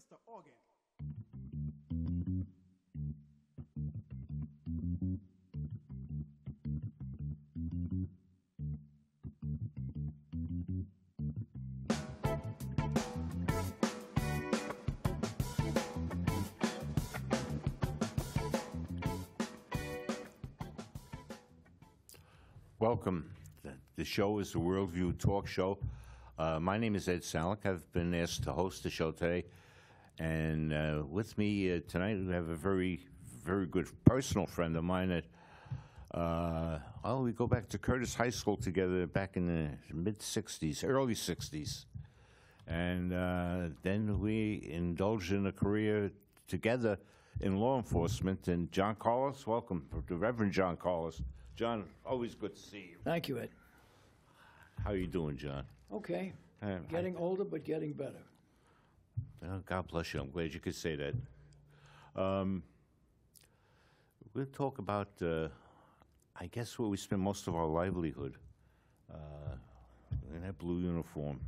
Mr. Organ. Welcome. The show is the Worldview Talk Show. My name is Ed Salick. I've been asked to host the show today. And with me tonight, we have a very, very good personal friend of mine that, we go back to Curtis High School together back in the mid-'60s, early '60s. And then we indulged in a career together in law enforcement. And John Carlos, welcome, the Reverend John Carlos. John, always good to see you. Thank you, Ed. How are you doing, John? Okay. Getting older, but getting better. God bless you. I'm glad you could say that. We'll talk about, I guess, where we spend most of our livelihood, in that blue uniform.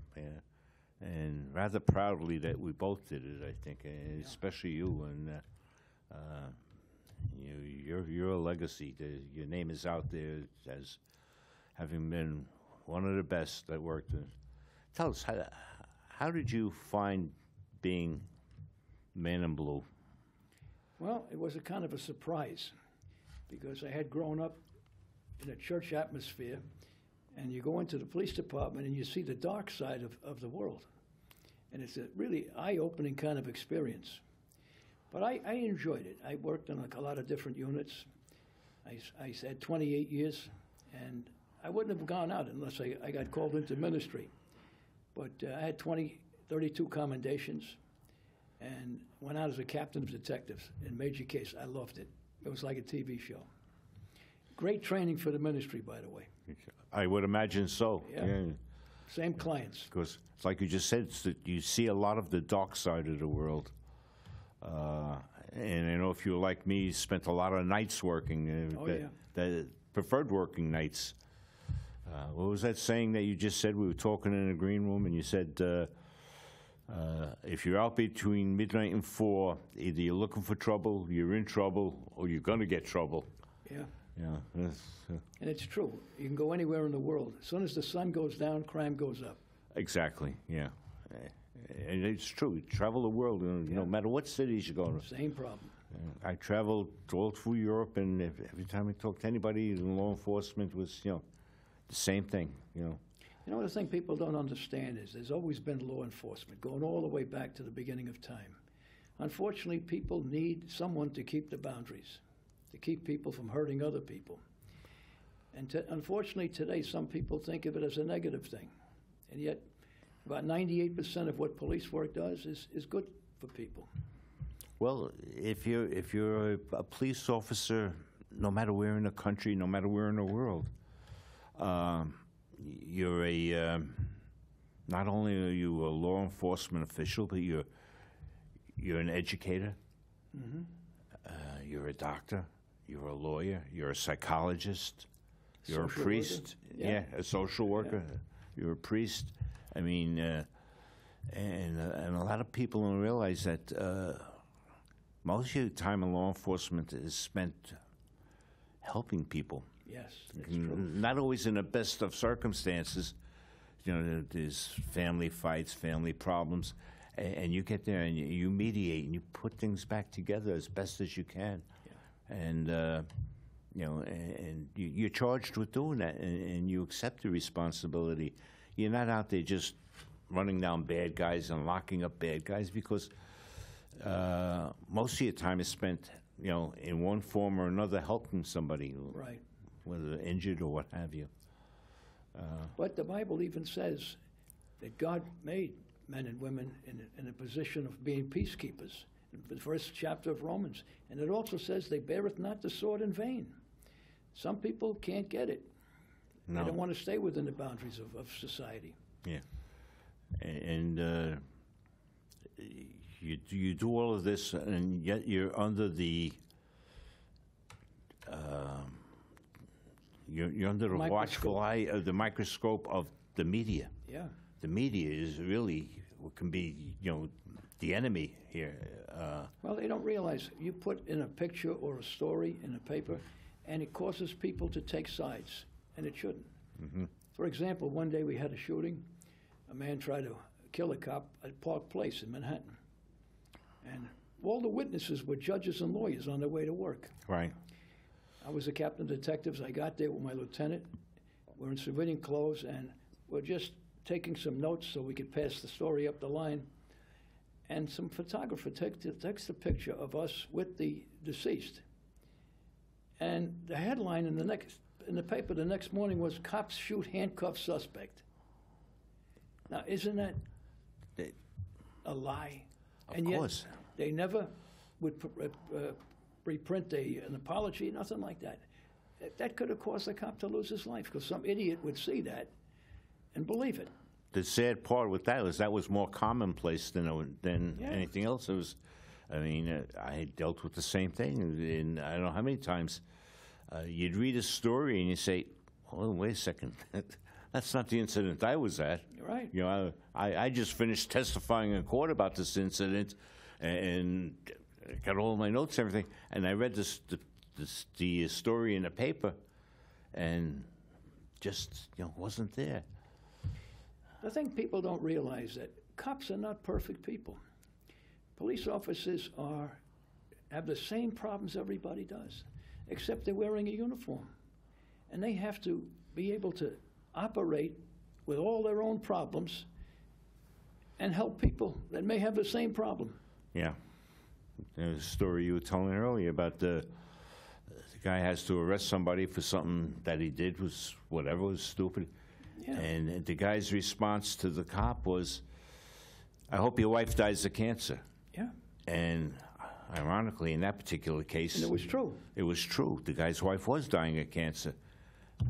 And rather proudly that we both did it, I think, and especially you. And you're a legacy. Your name is out there as having been one of the best that worked. Tell us, how did you find being Man in Blue? Well, it was a kind of a surprise because I had grown up in a church atmosphere, and you go into the police department and you see the dark side of the world. And it's a really eye-opening kind of experience. But I enjoyed it. I worked on a lot of different units. I had 28 years, and I wouldn't have gone out unless I got called into ministry. But I had 32 commendations, and went out as a captain of detectives in major case. I loved it. It was like a TV show. Great training for the ministry, by the way. I would imagine so. Yeah. Same clients. Because it's like you just said, you see a lot of the dark side of the world. And I know if you're like me, you spent a lot of nights working. The preferred working nights. What was that saying that you just said? We were talking in a green room, and you said, if you're out between midnight and 4, either you're looking for trouble, you're in trouble, or you're going to get trouble. Yeah. Yeah. And it's true. You can go anywhere in the world. As soon as the sun goes down, crime goes up. Exactly, yeah. And it's true. You travel the world, no matter what cities you go to. Same problem. I traveled all through Europe, and every time I talked to anybody in law enforcement was, the same thing, You know, the thing people don't understand is there's always been law enforcement, going all the way back to the beginning of time. Unfortunately, people need someone to keep the boundaries, to keep people from hurting other people. And unfortunately, today, some people think of it as a negative thing. And yet, about 98% of what police work does is good for people. Well, if you're a police officer, no matter where in the country, no matter where in the world, you're not only are you a law enforcement official, but you're an educator. Mm-hmm. You're a doctor. You're a lawyer. You're a psychologist. You're Social a priest. Yeah, a social worker. Yeah. You're a priest. I mean, and a lot of people don't realize that most of your time in law enforcement is spent helping people. Yes, that's true. Not always in the best of circumstances. There's family fights, family problems, and you get there and you mediate and you put things back together as best as you can. Yeah. And and you're charged with doing that, and you accept the responsibility. You're not out there just running down bad guys and locking up bad guys, because most of your time is spent, in one form or another helping somebody, Right. whether injured or what have you. But the Bible even says that God made men and women in a position of being peacekeepers, in the first chapter of Romans. And it also says they beareth not the sword in vain. Some people can't get it. No. They don't want to stay within the boundaries of society. Yeah. And you do all of this, and yet you're under the you're under the watchful eye of the microscope of the media. Yeah. The media is really what can be, the enemy here. Well, they don't realize you put in a picture or a story in a paper, and it causes people to take sides, and it shouldn't. Mm-hmm. For example, one day we had a shooting. A man tried to kill a cop at Park Place in Manhattan. And all the witnesses were judges and lawyers on their way to work. Right. I was a captain of detectives. I got there with my lieutenant. We're in civilian clothes, and we're just taking some notes so we could pass the story up the line. And some photographer takes a picture of us with the deceased. And the headline in the paper the next morning was, "Cops shoot handcuffed suspect." Now, isn't that a lie? Of course. They never would reprint an apology, nothing like that. That could have caused the cop to lose his life because some idiot would see that and believe it. The sad part with that was more commonplace than anything else. It was, I mean, I dealt with the same thing, and I don't know how many times you'd read a story and you say, "Oh, wait a second, that's not the incident I was at." Right. You know, I just finished testifying in court about this incident, and got all my notes and everything, and I read the story in the paper, and just wasn't there. The thing people don't realize that cops are not perfect people. Police officers have the same problems everybody does, except they're wearing a uniform. And they have to be able to operate with all their own problems and help people that may have the same problem. Yeah. There's a story you were telling earlier about the guy has to arrest somebody for something that he did was stupid. Yeah. And the guy's response to the cop was, "I hope your wife dies of cancer." Yeah. And ironically, in that particular case, And it was true. It was true. The guy's wife was dying of cancer.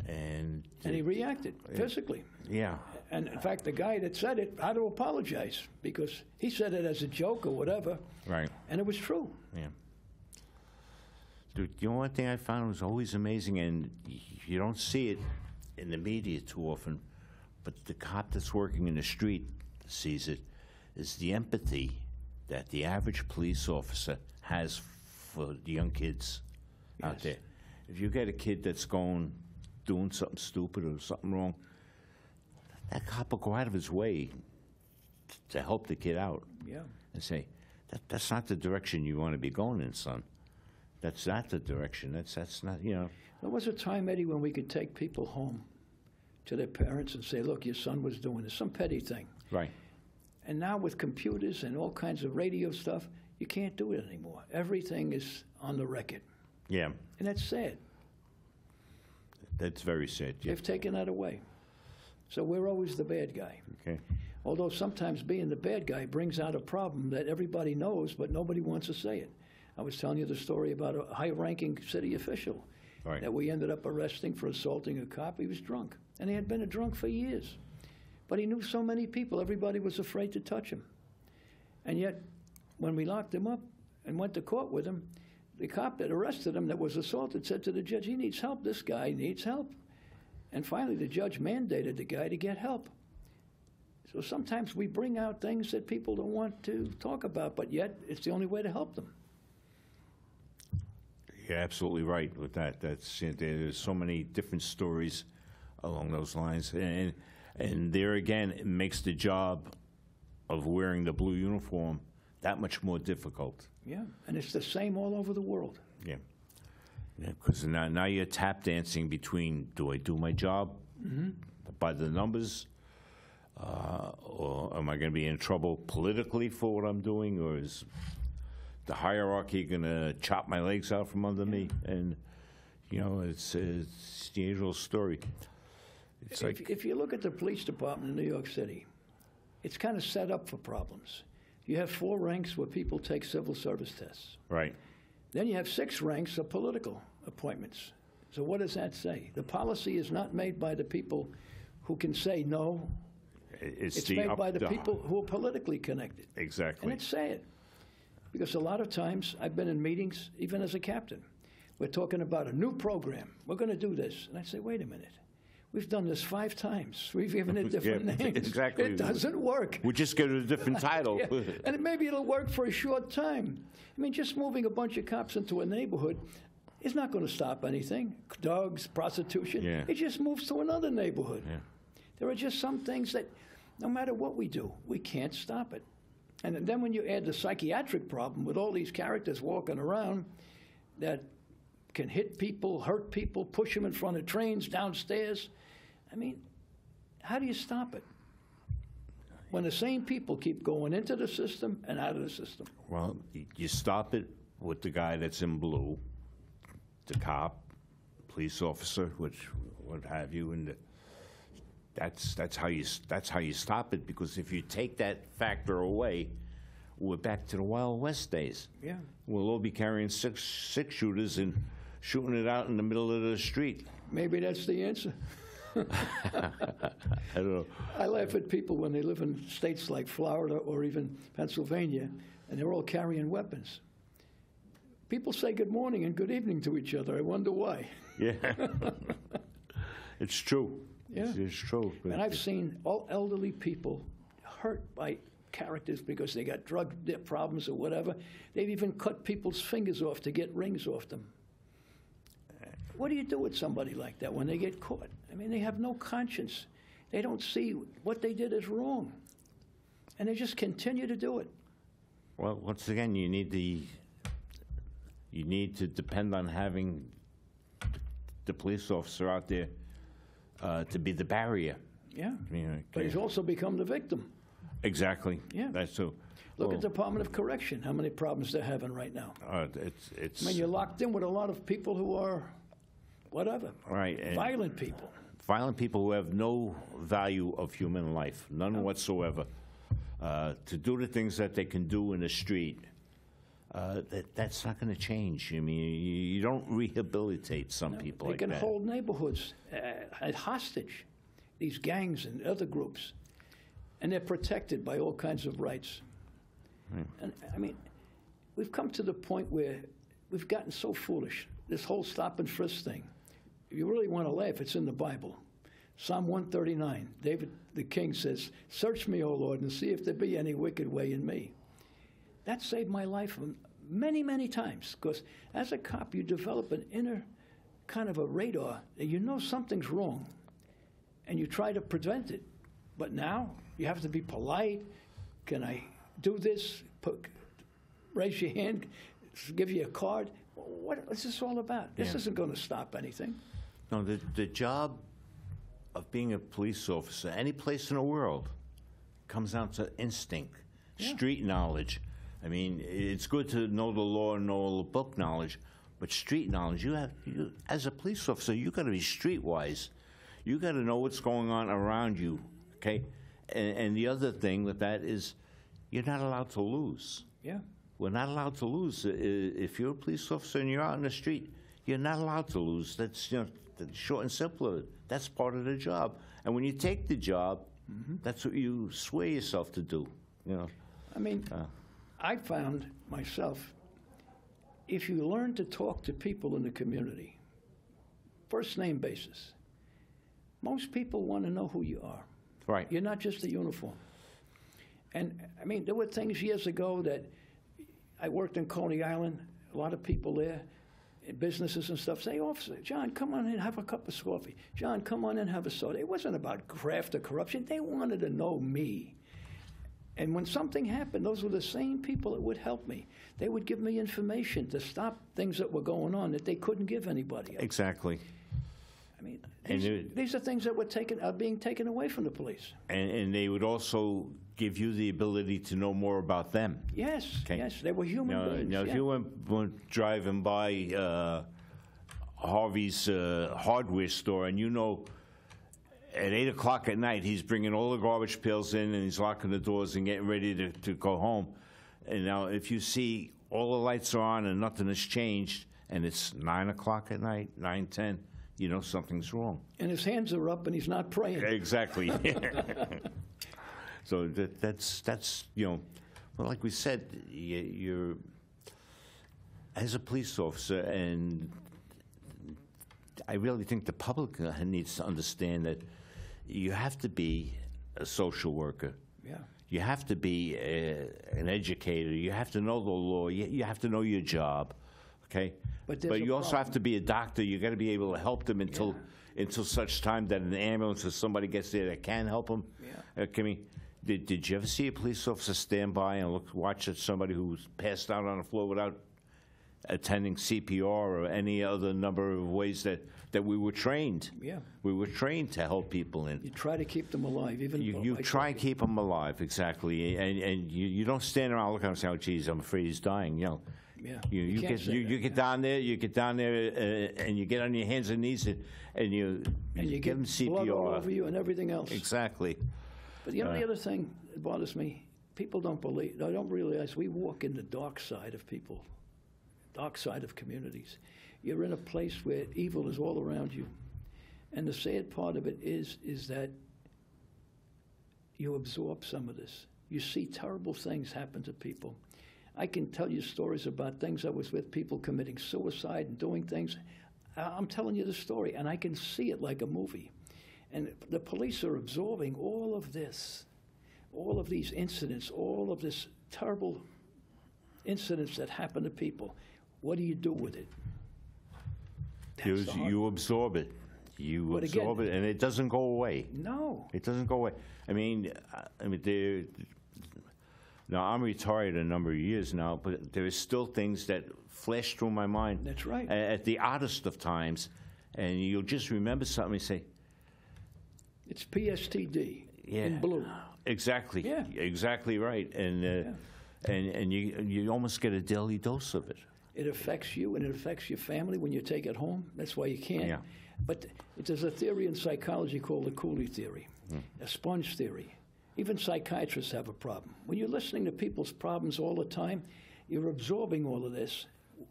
And he reacted physically. Yeah. And in fact, the guy that said it had to apologize because he said it as a joke or whatever. Right. And it was true. Yeah. Dude, one thing I found was always amazing, and you don't see it in the media too often, but the cop that's working in the street sees it, is the empathy that the average police officer has for the young kids out there. If you get a kid that's doing something stupid or something wrong, that cop will go out of his way to help the kid out. Yeah. And say, that's not the direction you want to be going in, son. That's not the direction. That's not, There was a time, Eddie, when we could take people home to their parents and say, "Look, your son was doing this," some petty thing. Right. And now with computers and all kinds of radio stuff, you can't do it anymore. Everything is on the record. Yeah. And that's sad. That's very sad. Yeah. They've taken that away. So we're always the bad guy. Okay. Although sometimes being the bad guy brings out a problem that everybody knows, but nobody wants to say it. I was telling you the story about a high-ranking city official Right. that we ended up arresting for assaulting a cop. He was drunk, and he had been a drunk for years. But he knew so many people, everybody was afraid to touch him. And yet, when we locked him up and went to court with him, the cop that arrested him that was assaulted said to the judge, "He needs help. This guy needs help." And finally, the judge mandated the guy to get help. So sometimes we bring out things that people don't want to talk about, but yet it's the only way to help them. You're absolutely right with that. There's so many different stories along those lines, and there again, it makes the job of wearing the blue uniform that much more difficult. Yeah, and it's the same all over the world. Yeah. Because now you're tap dancing between, do I do my job by the numbers, or am I going to be in trouble politically for what I'm doing, or is the hierarchy going to chop my legs out from under me? And, it's the usual story. It's If you look at the police department in New York City, it's kind of set up for problems. You have 4 ranks where people take civil service tests. right. Then you have 6 ranks of political appointments. So what does that say? The policy is not made by the people who can say no. It's made by the people who are politically connected. Exactly. And it's sad. Because a lot of times I've been in meetings, even as a captain. We're talking about a new program. We're going to do this. And I say, wait a minute. We've done this 5 times. We've given it different Yeah, names. exactly. It doesn't work. We just get a different title. Yeah. And maybe it'll work for a short time. I mean, just moving a bunch of cops into a neighborhood is not going to stop anything. Drugs, prostitution. Yeah. It just moves to another neighborhood. Yeah. There are just some things that, no matter what we do, we can't stop it. And then when you add the psychiatric problem with all these characters walking around that can hit people, hurt people, push them in front of trains, downstairs, I mean, how do you stop it? When the same people keep going into the system and out of the system. Well, you stop it with the guy that's in blue, the cop, police officer, which what have you, and that's how you stop it. Because if you take that factor away, we're back to the Wild West days. Yeah. We'll all be carrying six shooters and shooting it out in the middle of the street. Maybe that's the answer. I don't know. I laugh at people when they live in states like Florida or even Pennsylvania, and they're all carrying weapons. People say good morning and good evening to each other. I wonder why. Yeah. It's true. Yeah. It's true. And I've seen all elderly people hurt by characters because they got drug problems or whatever. They've even cut people's fingers off to get rings off them. What do you do with somebody like that when they get caught? I mean, they have no conscience. They don't see what they did is wrong. And they just continue to do it. Well, once again, you need to depend on having the police officer out there to be the barrier. Yeah. You know, But he's also become the victim. exactly. Yeah. That's so. Look at the Department of Correction, how many problems they're having right now. It's I mean, you're locked in with a lot of people who are, whatever, right. And violent people. violent people who have no value of human life, none whatsoever. To do the things that they can do in the street, that's not going to change. I mean, you don't rehabilitate some people They like can that. hold neighborhoods at hostage, these gangs and other groups, and they're protected by all kinds of rights. And I mean, we've come to the point where we've gotten so foolish. This whole stop and frisk thing. If you really want to laugh, it's in the Bible. Psalm 139, David the king says, "Search me, O Lord, and see if there be any wicked way in me." That saved my life many, many times, because as a cop, you develop an inner kind of a radar that you know something's wrong, and you try to prevent it. But now you have to be polite. Can I do this? Raise your hand, give you a card. What is this all about? This isn't going to stop anything. No, the job of being a police officer, any place in the world, comes down to instinct, street knowledge. I mean, it's good to know the law and know all the book knowledge, but street knowledge, as a police officer, you got to be streetwise. You got to know what's going on around you, okay? And the other thing with that is you're not allowed to lose. Yeah. We're not allowed to lose. If you're a police officer and you're out in the street, you're not allowed to lose. That's short and simple. That's part of the job. And when you take the job, that's what you swear yourself to do. You know. I mean, I found myself, if you learn to talk to people in the community, first name basis, most people want to know who you are. Right. You're not just a uniform. And I mean, there were things years ago that I worked in Coney Island, a lot of people there, businesses and stuff, say, "Officer, John, come on in, have a cup of coffee. John, come on in, have a soda." It wasn't about graft or corruption. They wanted to know me. And when something happened, those were the same people that would help me. They would give me information to stop things that were going on that they couldn't give anybody else. Exactly. I mean, these are things that are being taken away from the police. And they would also give you the ability to know more about them. Yes, Okay. yes, they were human beings. Now, if you went driving by Harvey's hardware store, and you know at 8 o'clock at night he's bringing all the garbage pails in and he's locking the doors and getting ready to go home. And now if you see all the lights are on and nothing has changed, and it's 9 o'clock at night, 9:10, you know something's wrong. And his hands are up and he's not praying. Exactly. So that's you know, well, like we said, you're as a police officer, and I really think the public needs to understand that you have to be a social worker. Yeah. You have to be an educator. You have to know the law. You have to know your job, okay? But you also have to be a doctor. You got to be able to help them until such time that an ambulance or somebody gets there that can help them. Yeah. Did you ever see a police officer stand by and watch somebody who's passed out on the floor without attending CPR or any other number of ways that we were trained? Yeah. We were trained to help people in. You try to keep them alive, even You try and keep them alive, exactly, and you don't stand around looking and say, "Oh, geez, I'm afraid he's dying." You know, Yeah. you get down there, and you get on your hands and knees and you get give them CPR. blood all over you and everything else. Exactly. But you know the other thing that bothers me, people don't realize we walk in the dark side of people, dark side of communities. You're in a place where evil is all around you. And the sad part of it is that you absorb some of this. You see terrible things happen to people. I can tell you stories about things I was with, people committing suicide and doing things. I'm telling you the story, and I can see it like a movie. And the police are absorbing all of this, all of these incidents, all of this terrible incidents that happen to people. What do you do with it? You absorb it. You absorb it, and it doesn't go away. No. It doesn't go away. Now, I'm retired a number of years now, but there is still things that flash through my mind. That's right. At the oddest of times, and you'll just remember something and say, it's PSTD in blue. Exactly. Yeah. Exactly right. And you almost get a daily dose of it. It affects you, and it affects your family when you take it home. That's why you can't. Yeah. But there's a theory in psychology called the Cooley theory, a sponge theory. Even psychiatrists have a problem. When you're listening to people's problems all the time, you're absorbing all of this.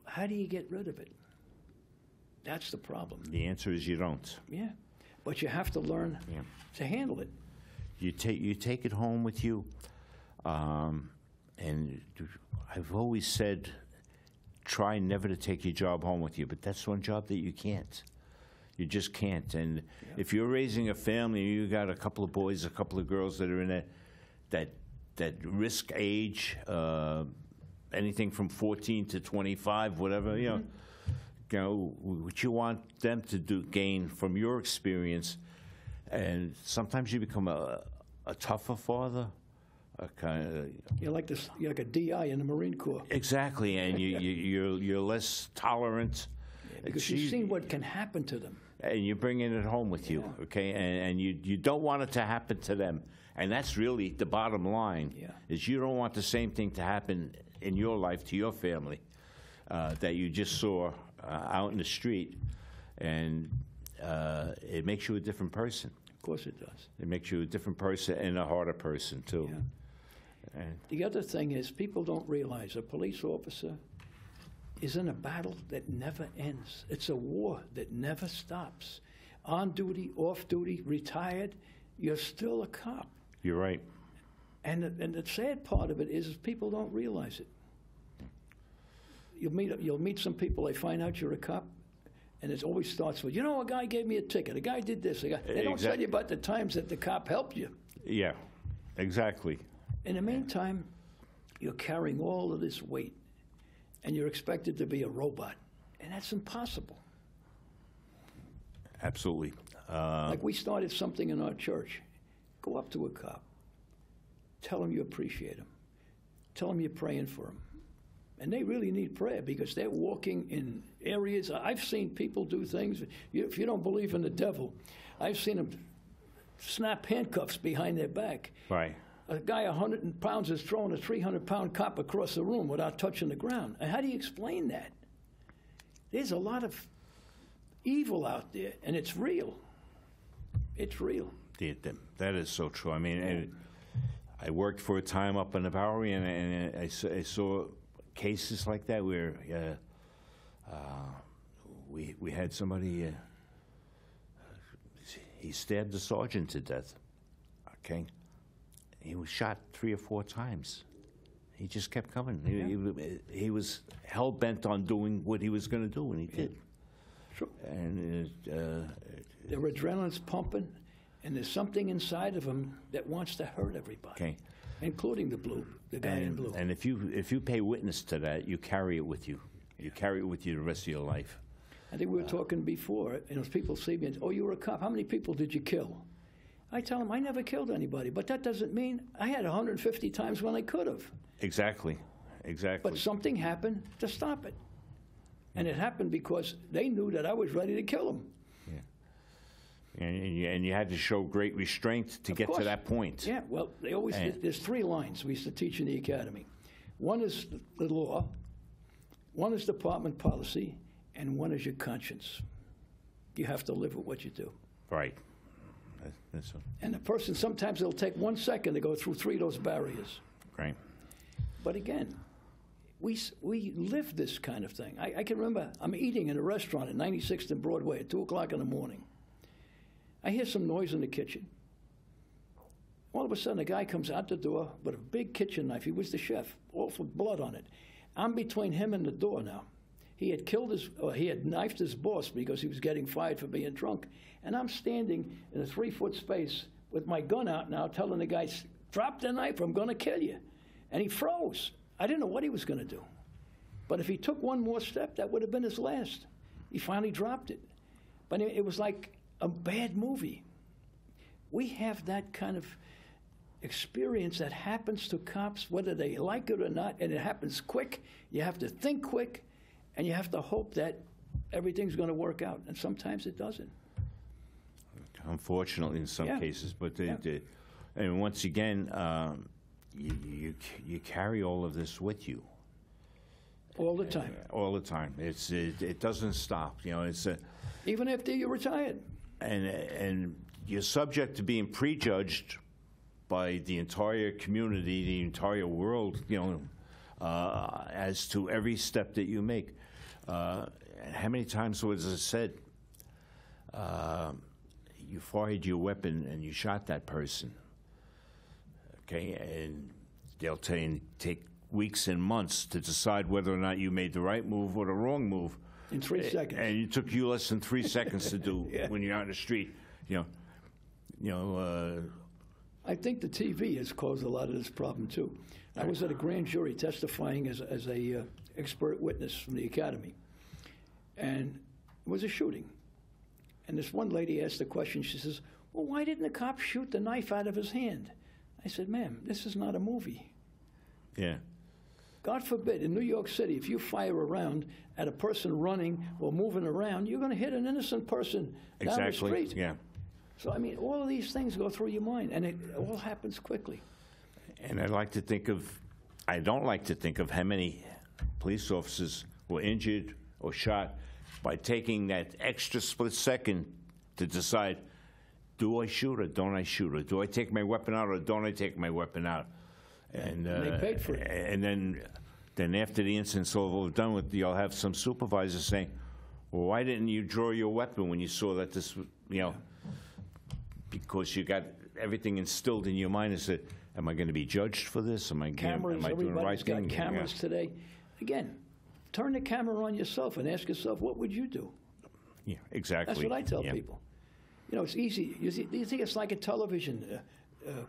How do you get rid of it? That's the problem. The answer is you don't. Yeah. But you have to learn to handle it. You take it home with you. And I've always said, try never to take your job home with you, but that's one job that you can't. You just can't. And if you're raising a family, you got a couple of boys, a couple of girls that are in that risk age, anything from 14 to 25, whatever, you know, what you want them to gain from your experience. And sometimes you become a tougher father. You're like a DI in the Marine Corps. Exactly, and you're less tolerant. Because you've seen what can happen to them. And you're bringing it home with you, okay? And you don't want it to happen to them. And that's really the bottom line, is you don't want the same thing to happen in your life to your family that you just saw out in the street. And it makes you a different person. Of course it does. It makes you a different person and a harder person, too. Yeah. The other thing is people don't realize a police officer is in a battle that never ends. It's a war that never stops. On duty, off duty, retired, you're still a cop. You're right. And the sad part of it is people don't realize it. You'll meet some people, they find out you're a cop, and it always starts with, a guy gave me a ticket, a guy did this. They don't tell you about the times that the cop helped you. Yeah, exactly. In the meantime, you're carrying all of this weight, and you're expected to be a robot, and that's impossible. Absolutely. Like we started something in our church. Go up to a cop. Tell him you appreciate him. Tell him you're praying for him. And they really need prayer because they're walking in areas. I've seen people do things. If you don't believe in the devil, I've seen them snap handcuffs behind their back. Right. A guy 100 pounds is throwing a 300-pound cop across the room without touching the ground. And how do you explain that? There's a lot of evil out there, and it's real. It's real. That is so true. I mean, I worked for a time up in the Bowery, and I saw cases like that where we had somebody, he stabbed the sergeant to death, okay? He was shot 3 or 4 times. He just kept coming. He was hell-bent on doing what he was going to do, and he did. Sure. And Their adrenaline's pumping, and there's something inside of them that wants to hurt everybody, okay. including the guy in blue. And if you pay witness to that, you carry it with you. You carry it with you the rest of your life. I think we were talking before, and people see me and say, oh, you were a cop. How many people did you kill? I tell them, I never killed anybody, but that doesn't mean I had 150 times when I could have. Exactly. But something happened to stop it. And it happened because they knew that I was ready to kill them. Yeah. And you had to show great restraint to get to that point. Yeah, well, there's 3 lines we used to teach in the academy. One is the law, one is department policy, and one is your conscience. You have to live with what you do. Right. And a person, sometimes it'll take 1 second to go through 3 of those barriers. Right. But again, we live this kind of thing. I can remember I'm eating in a restaurant at 96th and Broadway at 2 o'clock in the morning. I hear some noise in the kitchen. All of a sudden, a guy comes out the door with a big kitchen knife. He was the chef, all with blood on it. I'm between him and the door now. He had knifed his boss because he was getting fired for being drunk. And I'm standing in a 3-foot space with my gun out now, telling the guy, drop the knife, I'm going to kill you. And he froze. I didn't know what he was going to do. But if he took one more step, that would have been his last. He finally dropped it. But it was like a bad movie. We have that kind of experience that happens to cops, whether they like it or not, and it happens quick. You have to think quick, and you have to hope that everything's going to work out, and sometimes it doesn't. Unfortunately, in some cases, but and once again, you carry all of this with you all the time. All the time. It doesn't stop. You know, even after you're retired. And you're subject to being prejudged by the entire community, the entire world, you know, as to every step that you make. How many times was it said, you fired your weapon and you shot that person, okay? And they'll take weeks and months to decide whether or not you made the right move or the wrong move. In 3 seconds. And it took you less than 3 seconds to do when you're out in the street, you know. I think the TV has caused a lot of this problem too. I was at a grand jury testifying as a expert witness from the academy, and it was a shooting. And this one lady asked the question. She says, "Well, why didn't the cop shoot the knife out of his hand?" I said, "Ma'am, this is not a movie." Yeah. God forbid, in New York City, if you fire a round at a person running or moving around, you're going to hit an innocent person down the street. Yeah. So, I mean, all of these things go through your mind, and it all happens quickly. And I don't like to think of how many police officers were injured or shot by taking that extra split second to decide, do I shoot or don't I shoot? Or do I take my weapon out or don't I take my weapon out? And they paid for it. And then after the incident's all done with, you'll have some supervisor saying, well, why didn't you draw your weapon when you saw that this, you know, because you got everything instilled in your mind and said, am I going to be judged for this? Am I doing the right thing? Everybody's got cameras today. Again, turn the camera on yourself and ask yourself, what would you do? Yeah, exactly. That's what I tell people. You know, it's easy. You think it's like a television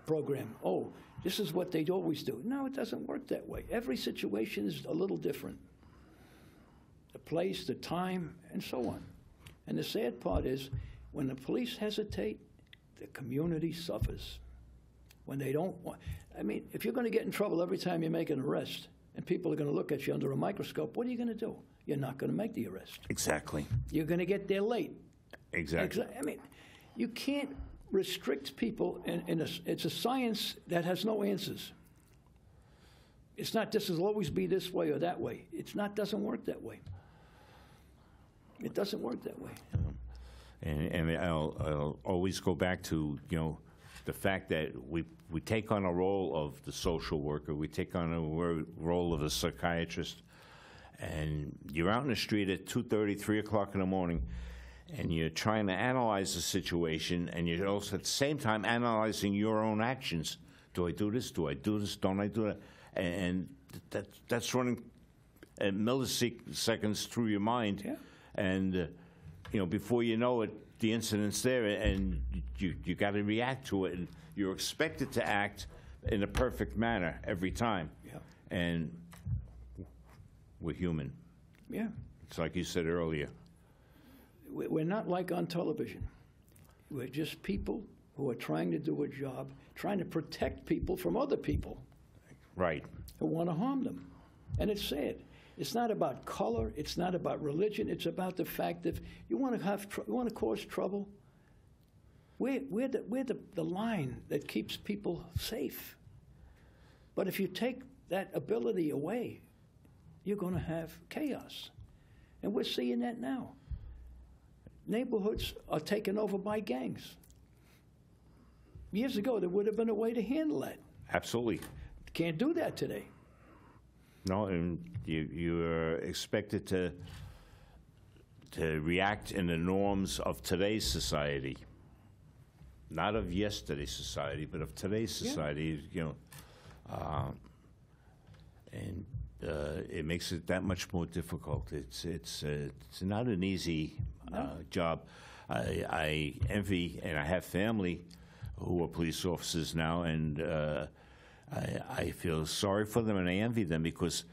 program. Oh, this is what they always do. No, it doesn't work that way. Every situation is a little different. The place, the time, and so on. And the sad part is, when the police hesitate, the community suffers. When they don't want, I mean, if you're going to get in trouble every time you make an arrest, and people are going to look at you under a microscope, what are you going to do? You're not going to make the arrest. Exactly. You're going to get there late. Exactly. I mean, you can't restrict people it's a science that has no answers. It's not this will always be this way or that way. Doesn't work that way. It doesn't work that way. And I'll always go back to, you know, the fact that we take on a role of the social worker, we take on a role of the psychiatrist, and you're out in the street at 2:30, 3 o'clock in the morning, and you're trying to analyze the situation, and you're also at the same time analyzing your own actions. Do I do this? Do I do this? Don't I do that? And that's running at milliseconds through your mind. Yeah. And before you know it, the incident's there, and you got to react to it, and you're expected to act in a perfect manner every time. Yeah. And we're human. Yeah. It's like you said earlier. We're not like on television. We're just people who are trying to do a job, trying to protect people from other people. Right. Who want to harm them. And it's sad. It's not about color. It's not about religion. It's about the fact that you want to cause trouble. We're the line that keeps people safe. But if you take that ability away, you're going to have chaos. And we're seeing that now. Neighborhoods are taken over by gangs. Years ago, there would have been a way to handle that. Absolutely. Can't do that today. No, and you are expected to react in the norms of today's society, not of yesterday's society, but of today's society. And it makes it that much more difficult. It's not an easy job. I envy, and I have family who are police officers now, and I feel sorry for them, and I envy them because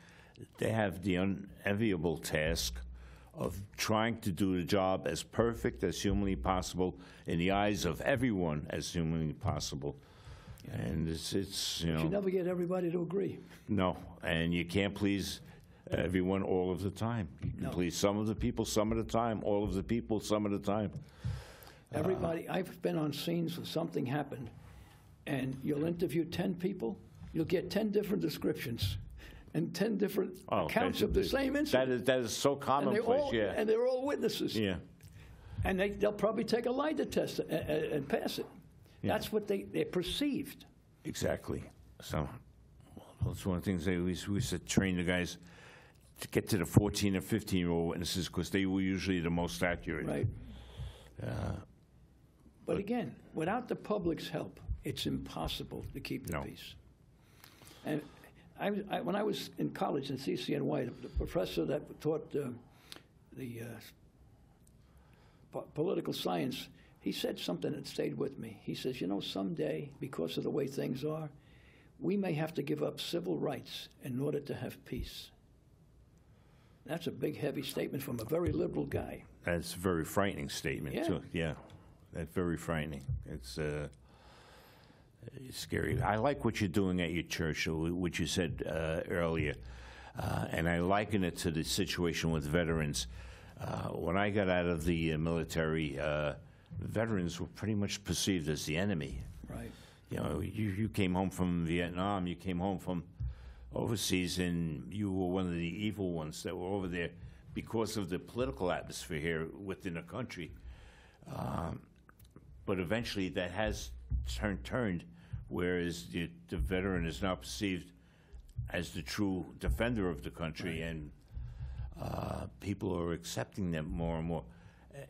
they have the unenviable task of trying to do the job as perfect as humanly possible in the eyes of everyone as humanly possible. And it's You never get everybody to agree. No, and you can't please everyone all of the time. You can please some of the people some of the time, all of the people some of the time. Everybody, I've been on scenes where something happened, and you'll interview 10 people, you'll get 10 different descriptions and 10 different accounts of the same incident. That is so commonplace, yeah. And they're all witnesses. Yeah. And they'll probably take a lie detector and pass it. Yeah. That's what they're perceived. Exactly. So that's one of the things we used to train the guys to get to the 14 or 15-year-old witnesses because they were usually the most accurate. Right. But again, without the public's help, it's impossible to keep the peace. And when I was in college in CCNY, the professor that taught the political science, he said something that stayed with me. He says, someday, because of the way things are, we may have to give up civil rights in order to have peace. That's a big, heavy statement from a very liberal guy. That's a very frightening statement, too. Yeah, that's very frightening. It's scary. I like what you're doing at your church, what you said earlier, and I liken it to the situation with veterans. When I got out of the military, veterans were pretty much perceived as the enemy. Right. You came home from Vietnam, you came home from overseas, and you were one of the evil ones that were over there because of the political atmosphere here within the country. But eventually that has turned, whereas the veteran is now perceived as the true defender of the country, and people are accepting them more and more.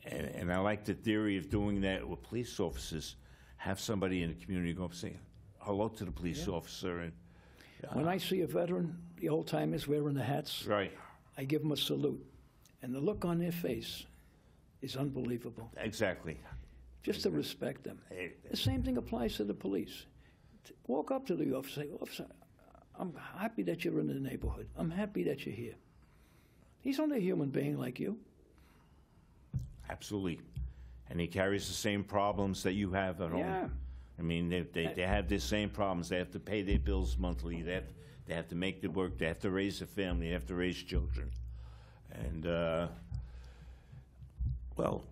And I like the theory of doing that with police officers. Have somebody in the community go up and say hello to the police officer. And when I see a veteran, the old-timers wearing the hats, right, I give them a salute. And the look on their face is unbelievable. Exactly. Just to respect them. The same thing applies to the police. Walk up to the officer and say, "Officer, I'm happy that you're in the neighborhood. I'm happy that you're here." He's only a human being like you. Absolutely. And he carries the same problems that you have at home. Yeah. I mean, they have the same problems. They have to pay their bills monthly. They have to make the work. They have to raise a family. They have to raise children. And, well,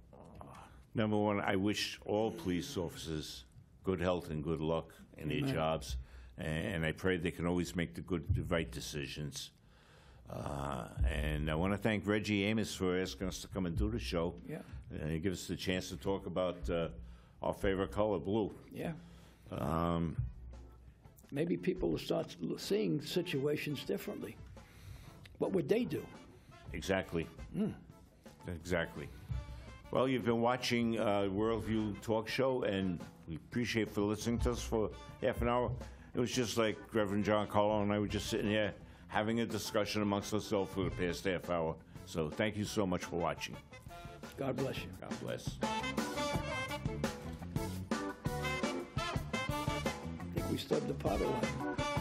number one, I wish all police officers good health and good luck in their jobs. And I pray they can always make the right decisions. And I want to thank Reggie Amos for asking us to come and do the show. Yeah. And he gives us the chance to talk about our favorite color, blue. Yeah. Maybe people will start seeing situations differently. What would they do? Exactly. Exactly. Well, you've been watching Worldview Talk Show, and we appreciate for listening to us for half an hour. It was just like Reverend John Carlo and I were just sitting here having a discussion amongst ourselves for the past half hour. So thank you so much for watching. God bless you. God bless. I think we stubbed the pot away.